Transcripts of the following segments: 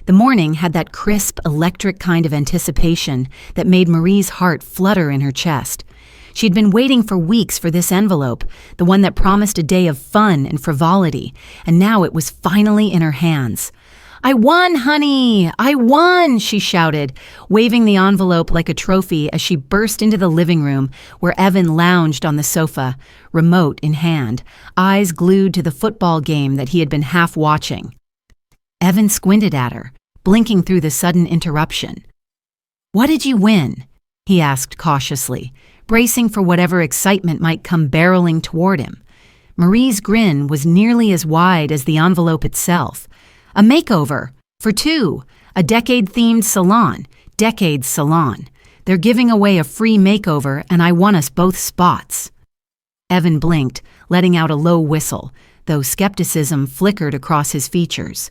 The morning had that crisp, electric kind of anticipation that made Marie's heart flutter in her chest. She'd been waiting for weeks for this envelope, the one that promised a day of fun and frivolity, and now it was finally in her hands. "I won, honey! I won!" she shouted, waving the envelope like a trophy as she burst into the living room where Evan lounged on the sofa, remote in hand, eyes glued to the football game that he had been half watching. Evan squinted at her, blinking through the sudden interruption. "What did you win?" he asked cautiously, bracing for whatever excitement might come barreling toward him. Marie's grin was nearly as wide as the envelope itself. "A makeover! For two! A decade-themed salon! Decade's Salon! They're giving away a free makeover and I won us both spots." Evan blinked, letting out a low whistle, though skepticism flickered across his features.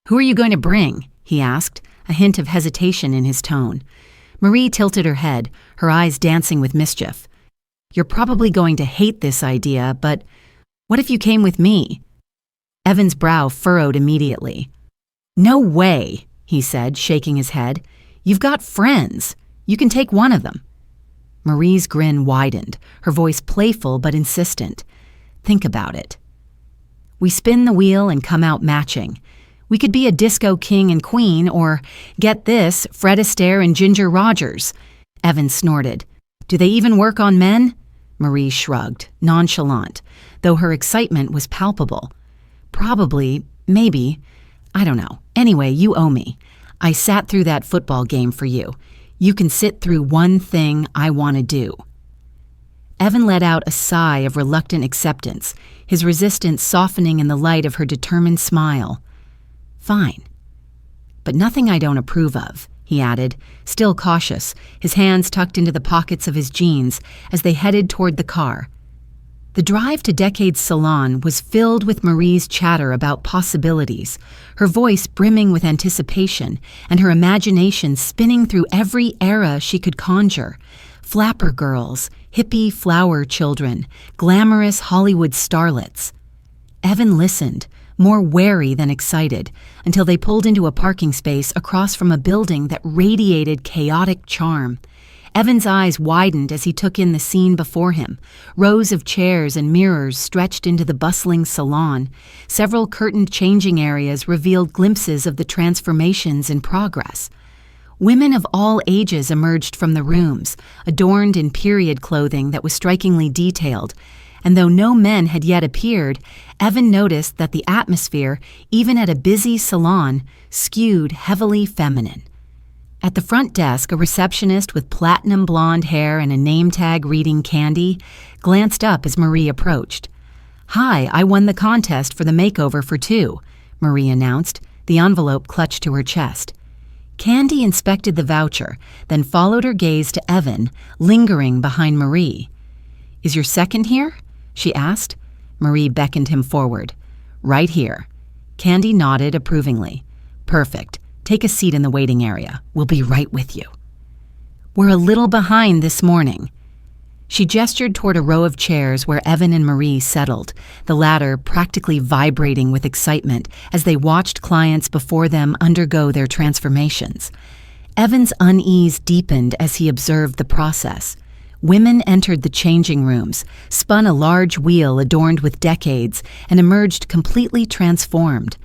"Who are you going to bring?" he asked, a hint of hesitation in his tone. Marie tilted her head, her eyes dancing with mischief. "You're probably going to hate this idea, but what if you came with me?" Evan's brow furrowed immediately. "No way," he said, shaking his head. "You've got friends. You can take one of them." Marie's grin widened, her voice playful but insistent. "Think about it. We spin the wheel and come out matching. We could be a disco king and queen, or, get this, Fred Astaire and Ginger Rogers." Evan snorted. "Do they even work on men?" Marie shrugged, nonchalant, though her excitement was palpable. "Probably, maybe, I don't know. Anyway, you owe me. I sat through that football game for you. You can sit through one thing I want to do." Evan let out a sigh of reluctant acceptance, his resistance softening in the light of her determined smile. "Fine. But nothing I don't approve of," he added, still cautious, his hands tucked into the pockets of his jeans as they headed toward the car. The drive to Decade's Salon was filled with Marie's chatter about possibilities, her voice brimming with anticipation and her imagination spinning through every era she could conjure. Flapper girls, hippie flower children, glamorous Hollywood starlets. Evan listened, more wary than excited, until they pulled into a parking space across from a building that radiated chaotic charm. Evan's eyes widened as he took in the scene before him. Rows of chairs and mirrors stretched into the bustling salon. Several curtained changing areas revealed glimpses of the transformations in progress. Women of all ages emerged from the rooms, adorned in period clothing that was strikingly detailed, and though no men had yet appeared, Evan noticed that the atmosphere, even at a busy salon, skewed heavily feminine. At the front desk, a receptionist with platinum blonde hair and a name tag reading Candy glanced up as Marie approached. "Hi, I won the contest for the makeover for two," Marie announced, the envelope clutched to her chest. Candy inspected the voucher, then followed her gaze to Evan, lingering behind Marie. "Is your second here?" she asked. Marie beckoned him forward. "Right here." Candy nodded approvingly. "Perfect. Take a seat in the waiting area. We'll be right with you." "We're a little behind this morning." She gestured toward a row of chairs where Evan and Marie settled, the latter practically vibrating with excitement as they watched clients before them undergo their transformations. Evan's unease deepened as he observed the process. Women entered the changing rooms, spun a large wheel adorned with decades, and emerged completely transformed.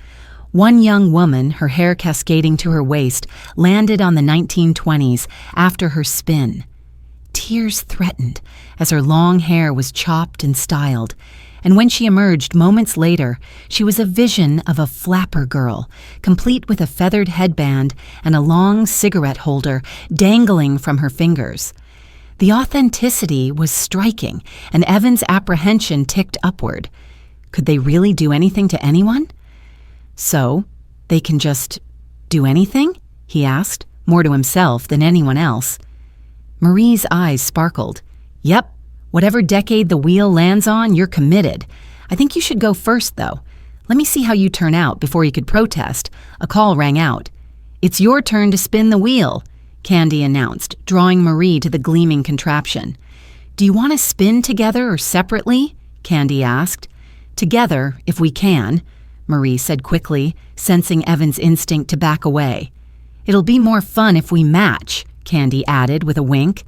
One young woman, her hair cascading to her waist, landed on the 1920s after her spin. Tears threatened as her long hair was chopped and styled, and when she emerged moments later, she was a vision of a flapper girl, complete with a feathered headband and a long cigarette holder dangling from her fingers. The authenticity was striking, and Evan's apprehension ticked upward. Could they really do anything to anyone? "So, they can just do anything?" he asked, more to himself than anyone else. Marie's eyes sparkled. "Yep, whatever decade the wheel lands on, you're committed. I think you should go first, though. Let me see how you turn out before you could protest." A call rang out. "It's your turn to spin the wheel," Candy announced, drawing Marie to the gleaming contraption. "Do you want to spin together or separately?" Candy asked. "Together, if we can." Marie said quickly, sensing Evan's instinct to back away. "It'll be more fun if we match," Candy added with a wink.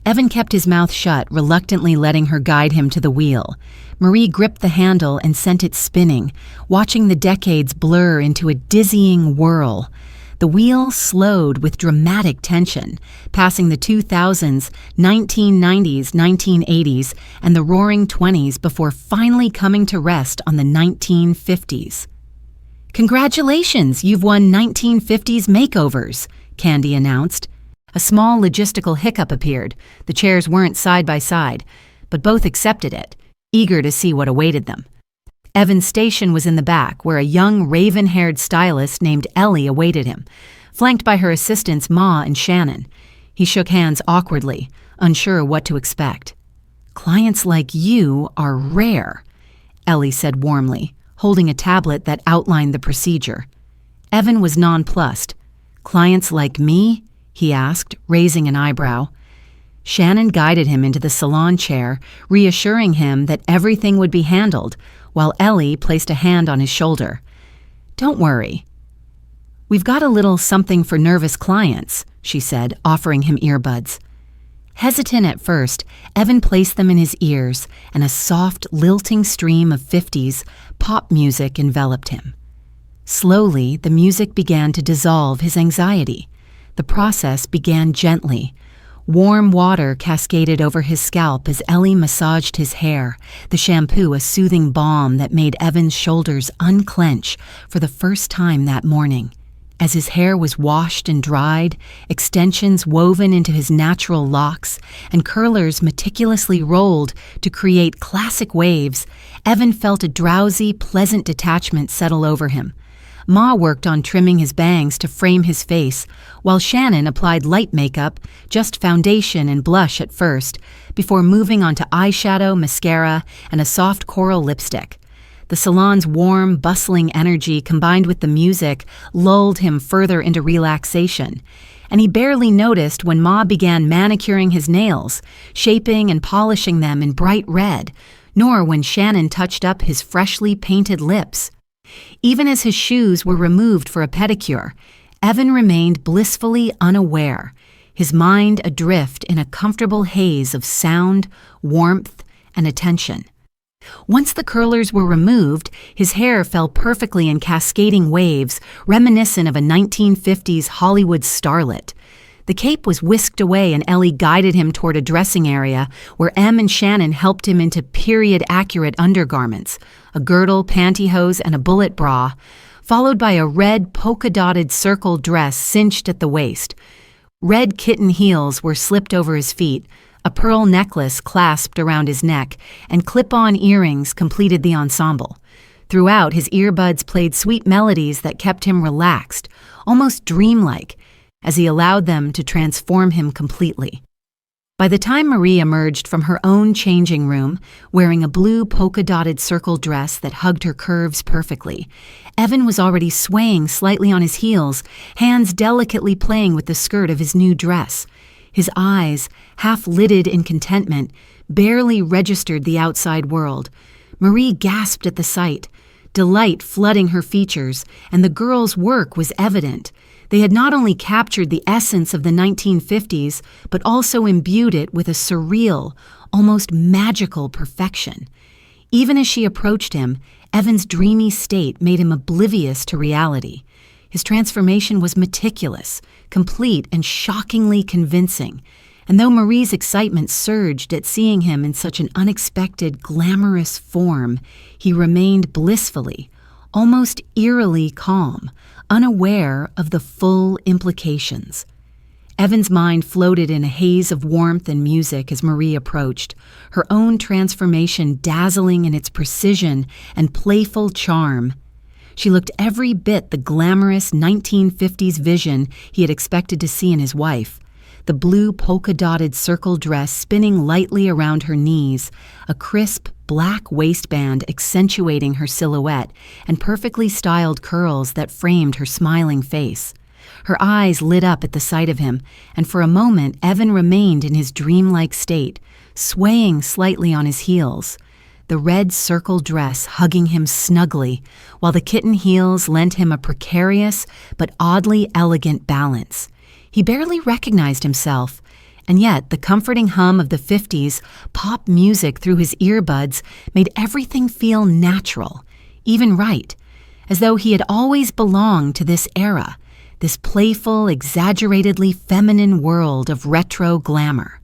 Evan kept his mouth shut, reluctantly letting her guide him to the wheel. Marie gripped the handle and sent it spinning, watching the decades blur into a dizzying whirl. The wheel slowed with dramatic tension, passing the 2000s, 1990s, 1980s, and the roaring 20s before finally coming to rest on the 1950s. "Congratulations, you've won 1950s makeovers," Candy announced. A small logistical hiccup appeared. The chairs weren't side by side, but both accepted it, eager to see what awaited them. Evan's station was in the back, where a young, raven-haired stylist named Ellie awaited him, flanked by her assistants Ma and Shannon. He shook hands awkwardly, unsure what to expect. "Clients like you are rare," Ellie said warmly, holding a tablet that outlined the procedure. Evan was nonplussed. "Clients like me?" he asked, raising an eyebrow. Shannon guided him into the salon chair, reassuring him that everything would be handled, while Ellie placed a hand on his shoulder. "Don't worry. We've got a little something for nervous clients," she said, offering him earbuds. Hesitant at first, Evan placed them in his ears, and a soft, lilting stream of 50s pop music enveloped him. Slowly, the music began to dissolve his anxiety. The process began gently. Warm water cascaded over his scalp as Ellie massaged his hair, the shampoo a soothing balm that made Evan's shoulders unclench for the first time that morning. As his hair was washed and dried, extensions woven into his natural locks, and curlers meticulously rolled to create classic waves, Evan felt a drowsy, pleasant detachment settle over him. Ma worked on trimming his bangs to frame his face, while Shannon applied light makeup, just foundation and blush at first, before moving on to eyeshadow, mascara, and a soft coral lipstick. The salon's warm, bustling energy combined with the music lulled him further into relaxation, and he barely noticed when Ma began manicuring his nails, shaping and polishing them in bright red, nor when Shannon touched up his freshly painted lips. Even as his shoes were removed for a pedicure, Evan remained blissfully unaware, his mind adrift in a comfortable haze of sound, warmth, and attention. Once the curlers were removed, his hair fell perfectly in cascading waves, reminiscent of a 1950s Hollywood starlet. The cape was whisked away and Ellie guided him toward a dressing area where Em and Shannon helped him into period-accurate undergarments, a girdle, pantyhose, and a bullet bra, followed by a red polka-dotted circle dress cinched at the waist. Red kitten heels were slipped over his feet, a pearl necklace clasped around his neck, and clip-on earrings completed the ensemble. Throughout, his earbuds played sweet melodies that kept him relaxed, almost dreamlike, as he allowed them to transform him completely. By the time Marie emerged from her own changing room, wearing a blue polka-dotted circle dress that hugged her curves perfectly, Evan was already swaying slightly on his heels, hands delicately playing with the skirt of his new dress. His eyes, half-lidded in contentment, barely registered the outside world. Marie gasped at the sight, delight flooding her features, and the girl's work was evident. They had not only captured the essence of the 1950s, but also imbued it with a surreal, almost magical perfection. Even as she approached him, Evan's dreamy state made him oblivious to reality. His transformation was meticulous, complete, and shockingly convincing. And though Marie's excitement surged at seeing him in such an unexpected, glamorous form, he remained blissfully, almost eerily calm, unaware of the full implications. Evan's mind floated in a haze of warmth and music as Marie approached, her own transformation dazzling in its precision and playful charm. She looked every bit the glamorous 1950s vision he had expected to see in his wife. The blue polka-dotted circle dress spinning lightly around her knees, a crisp black waistband accentuating her silhouette, and perfectly styled curls that framed her smiling face. Her eyes lit up at the sight of him, and for a moment Evan remained in his dreamlike state, swaying slightly on his heels. the red circle dress hugging him snugly, while the kitten heels lent him a precarious but oddly elegant balance. He barely recognized himself, and yet the comforting hum of the 50s pop music through his earbuds made everything feel natural, even right, as though he had always belonged to this era, this playful, exaggeratedly feminine world of retro glamour.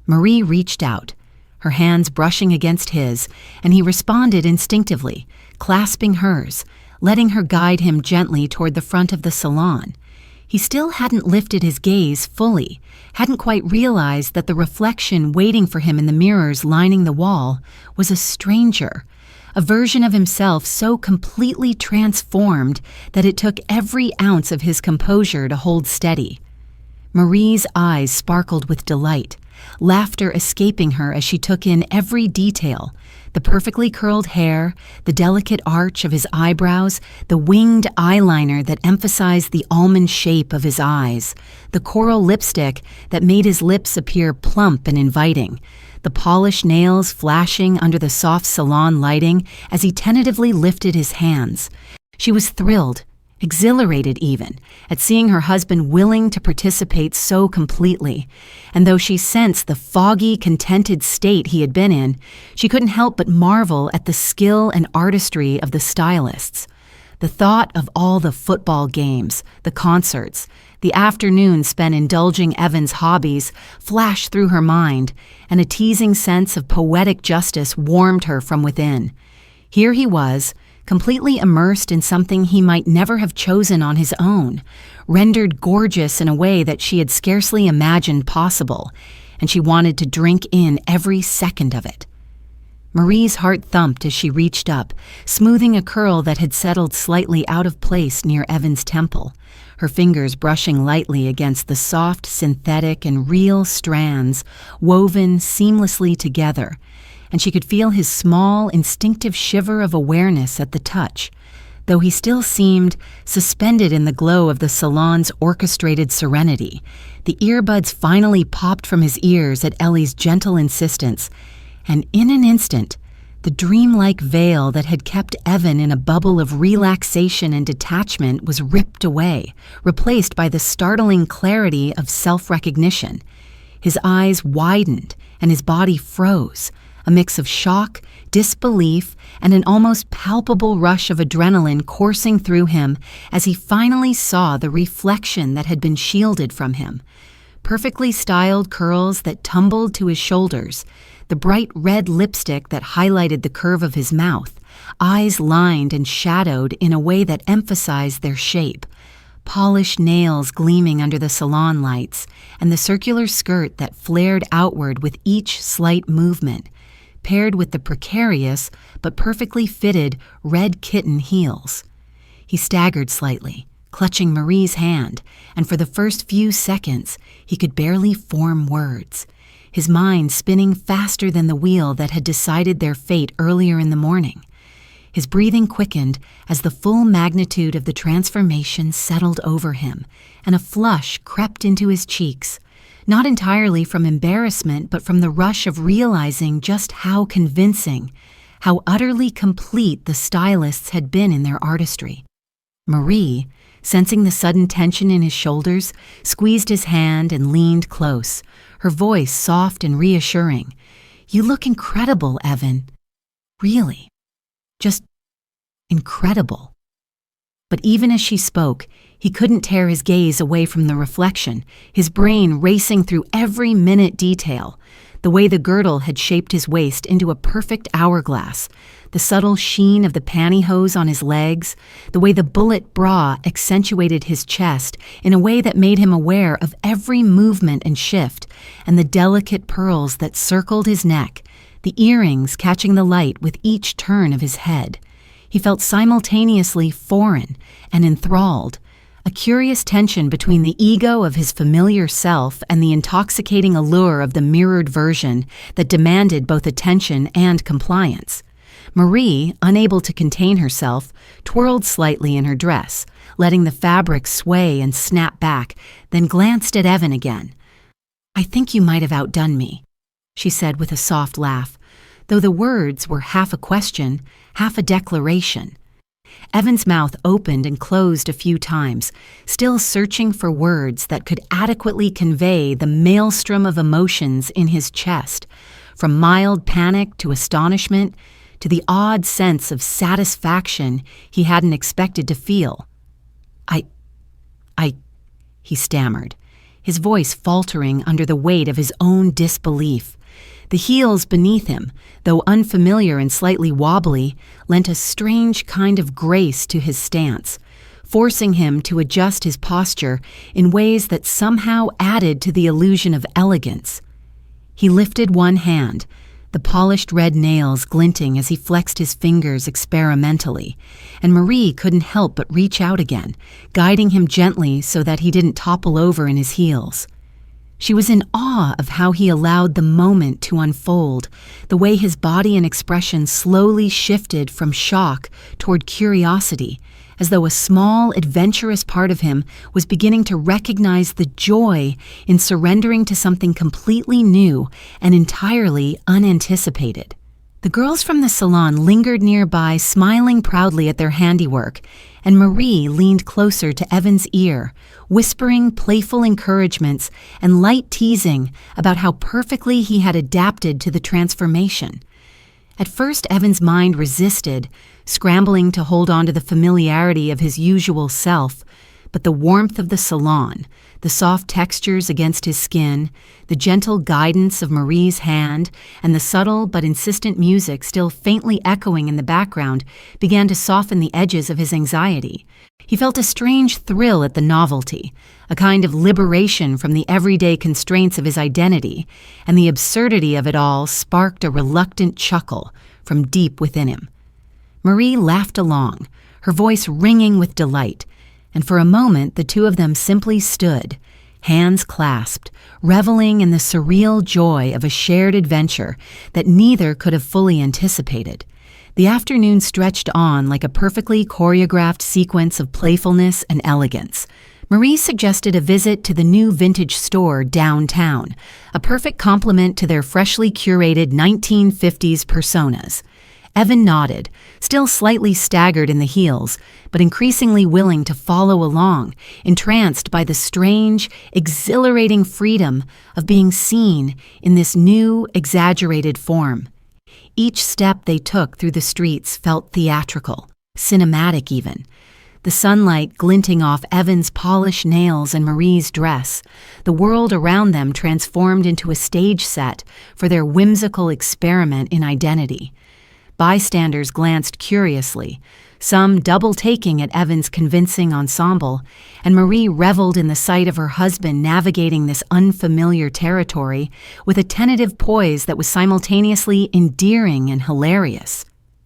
Marie reached out, her hands brushing against his, and he responded instinctively, clasping hers, letting her guide him gently toward the front of the salon. He still hadn't lifted his gaze fully, hadn't quite realized that the reflection waiting for him in the mirrors lining the wall was a stranger, a version of himself so completely transformed that it took every ounce of his composure to hold steady. Marie's eyes sparkled with delight, laughter escaping her as she took in every detail: the perfectly curled hair, the delicate arch of his eyebrows, the winged eyeliner that emphasized the almond shape of his eyes, the coral lipstick that made his lips appear plump and inviting, the polished nails flashing under the soft salon lighting as he tentatively lifted his hands. She was thrilled, exhilarated even, at seeing her husband willing to participate so completely, and though she sensed the foggy, contented state he had been in, she couldn't help but marvel at the skill and artistry of the stylists. The thought of all the football games, the concerts, the afternoons spent indulging Evan's hobbies flashed through her mind, and a teasing sense of poetic justice warmed her from within. Here he was, completely immersed in something he might never have chosen on his own, rendered gorgeous in a way that she had scarcely imagined possible, and she wanted to drink in every second of it. Marie's heart thumped as she reached up, smoothing a curl that had settled slightly out of place near Evan's temple, her fingers brushing lightly against the soft, synthetic, and real strands woven seamlessly together, and she could feel his small, instinctive shiver of awareness at the touch, though he still seemed suspended in the glow of the salon's orchestrated serenity. The earbuds finally popped from his ears at Ellie's gentle insistence, and in an instant, the dreamlike veil that had kept Evan in a bubble of relaxation and detachment was ripped away, replaced by the startling clarity of self-recognition. His eyes widened and his body froze, a mix of shock, disbelief, and an almost palpable rush of adrenaline coursing through him as he finally saw the reflection that had been shielded from him. Perfectly styled curls that tumbled to his shoulders, the bright red lipstick that highlighted the curve of his mouth, eyes lined and shadowed in a way that emphasized their shape, polished nails gleaming under the salon lights, and the circular skirt that flared outward with each slight movement, paired with the precarious but perfectly fitted red kitten heels. He staggered slightly, clutching Marie's hand, and for the first few seconds he could barely form words, his mind spinning faster than the wheel that had decided their fate earlier in the morning. His breathing quickened as the full magnitude of the transformation settled over him, and a flush crept into his cheeks, not entirely from embarrassment, but from the rush of realizing just how convincing, how utterly complete the stylists had been in their artistry. Marie, sensing the sudden tension in his shoulders, squeezed his hand and leaned close, her voice soft and reassuring. "You look incredible, Evan. Really. Just incredible." But even as she spoke, he couldn't tear his gaze away from the reflection, his brain racing through every minute detail, the way the girdle had shaped his waist into a perfect hourglass, the subtle sheen of the pantyhose on his legs, the way the bullet bra accentuated his chest in a way that made him aware of every movement and shift, and the delicate pearls that circled his neck, the earrings catching the light with each turn of his head. He felt simultaneously foreign and enthralled, a curious tension between the ego of his familiar self and the intoxicating allure of the mirrored version that demanded both attention and compliance. Marie, unable to contain herself, twirled slightly in her dress, letting the fabric sway and snap back, then glanced at Evan again. "I think you might have outdone me," she said with a soft laugh, though the words were half a question, half a declaration. Evan's mouth opened and closed a few times, still searching for words that could adequately convey the maelstrom of emotions in his chest, from mild panic to astonishment to the odd sense of satisfaction he hadn't expected to feel. He stammered, his voice faltering under the weight of his own disbelief. The heels beneath him, though unfamiliar and slightly wobbly, lent a strange kind of grace to his stance, forcing him to adjust his posture in ways that somehow added to the illusion of elegance. He lifted one hand, the polished red nails glinting as he flexed his fingers experimentally, and Marie couldn't help but reach out again, guiding him gently so that he didn't topple over in his heels. She was in awe of how he allowed the moment to unfold, the way his body and expression slowly shifted from shock toward curiosity, as though a small, adventurous part of him was beginning to recognize the joy in surrendering to something completely new and entirely unanticipated. The girls from the salon lingered nearby, smiling proudly at their handiwork, and Marie leaned closer to Evan's ear, whispering playful encouragements and light teasing about how perfectly he had adapted to the transformation. At first, Evan's mind resisted, scrambling to hold on to the familiarity of his usual self, but the warmth of the salon, the soft textures against his skin, the gentle guidance of Marie's hand, and the subtle but insistent music still faintly echoing in the background began to soften the edges of his anxiety. He felt a strange thrill at the novelty, a kind of liberation from the everyday constraints of his identity, and the absurdity of it all sparked a reluctant chuckle from deep within him. Marie laughed along, her voice ringing with delight, and for a moment the two of them simply stood, hands clasped, reveling in the surreal joy of a shared adventure that neither could have fully anticipated. The afternoon stretched on like a perfectly choreographed sequence of playfulness and elegance. Marie suggested a visit to the new vintage store downtown, a perfect complement to their freshly curated 1950s personas. Evan nodded, still slightly staggered in the heels, but increasingly willing to follow along, entranced by the strange, exhilarating freedom of being seen in this new, exaggerated form. Each step they took through the streets felt theatrical, cinematic even. The sunlight glinting off Evan's polished nails and Marie's dress, the world around them transformed into a stage set for their whimsical experiment in identity. Bystanders glanced curiously, some double-taking at Evan's convincing ensemble, and Marie reveled in the sight of her husband navigating this unfamiliar territory with a tentative poise that was simultaneously endearing and hilarious.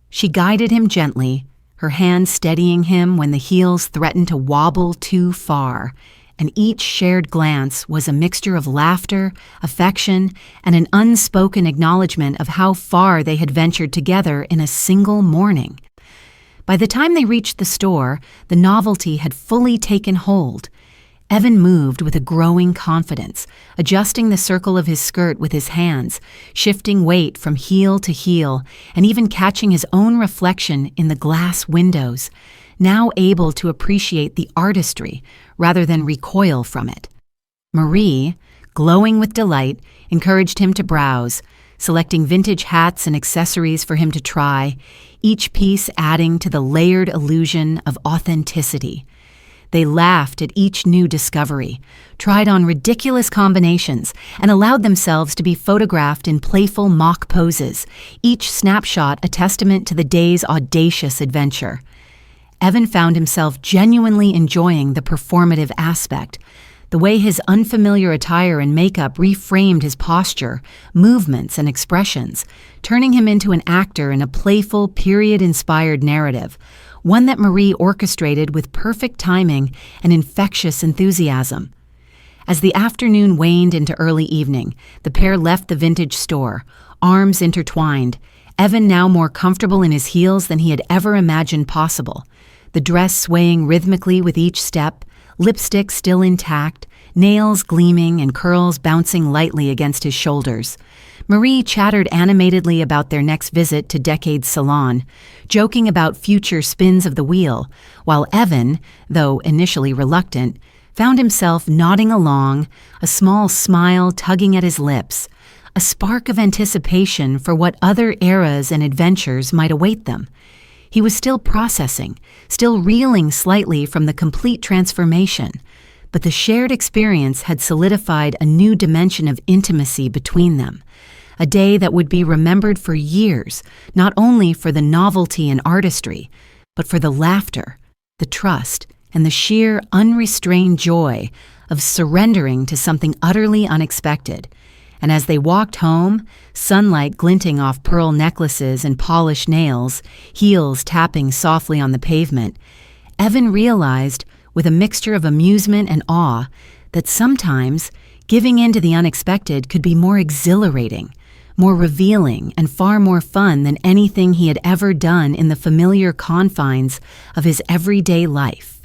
She guided him gently, her hand steadying him when the heels threatened to wobble too far, and each shared glance was a mixture of laughter, affection, and an unspoken acknowledgement of how far they had ventured together in a single morning. By the time they reached the store, the novelty had fully taken hold. Evan moved with a growing confidence, adjusting the circle of his skirt with his hands, shifting weight from heel to heel, and even catching his own reflection in the glass windows, now able to appreciate the artistry rather than recoil from it. Marie, glowing with delight, encouraged him to browse, selecting vintage hats and accessories for him to try, each piece adding to the layered illusion of authenticity. They laughed at each new discovery, tried on ridiculous combinations, and allowed themselves to be photographed in playful mock poses, each snapshot a testament to the day's audacious adventure. Evan found himself genuinely enjoying the performative aspect, the way his unfamiliar attire and makeup reframed his posture, movements, and expressions, turning him into an actor in a playful, period-inspired narrative, one that Marie orchestrated with perfect timing and infectious enthusiasm. As the afternoon waned into early evening, the pair left the vintage store, arms intertwined, Evan now more comfortable in his heels than he had ever imagined possible, the dress swaying rhythmically with each step, lipstick still intact, nails gleaming and curls bouncing lightly against his shoulders. Marie chattered animatedly about their next visit to Decade's Salon, joking about future spins of the wheel, while Evan, though initially reluctant, found himself nodding along, a small smile tugging at his lips, a spark of anticipation for what other eras and adventures might await them. He was still processing, still reeling slightly from the complete transformation, but the shared experience had solidified a new dimension of intimacy between them. A day that would be remembered for years, not only for the novelty and artistry, but for the laughter, the trust, and the sheer unrestrained joy of surrendering to something utterly unexpected. And as they walked home, sunlight glinting off pearl necklaces and polished nails, heels tapping softly on the pavement, Evan realized, with a mixture of amusement and awe, that sometimes giving in to the unexpected could be more exhilarating, more revealing, and far more fun than anything he had ever done in the familiar confines of his everyday life.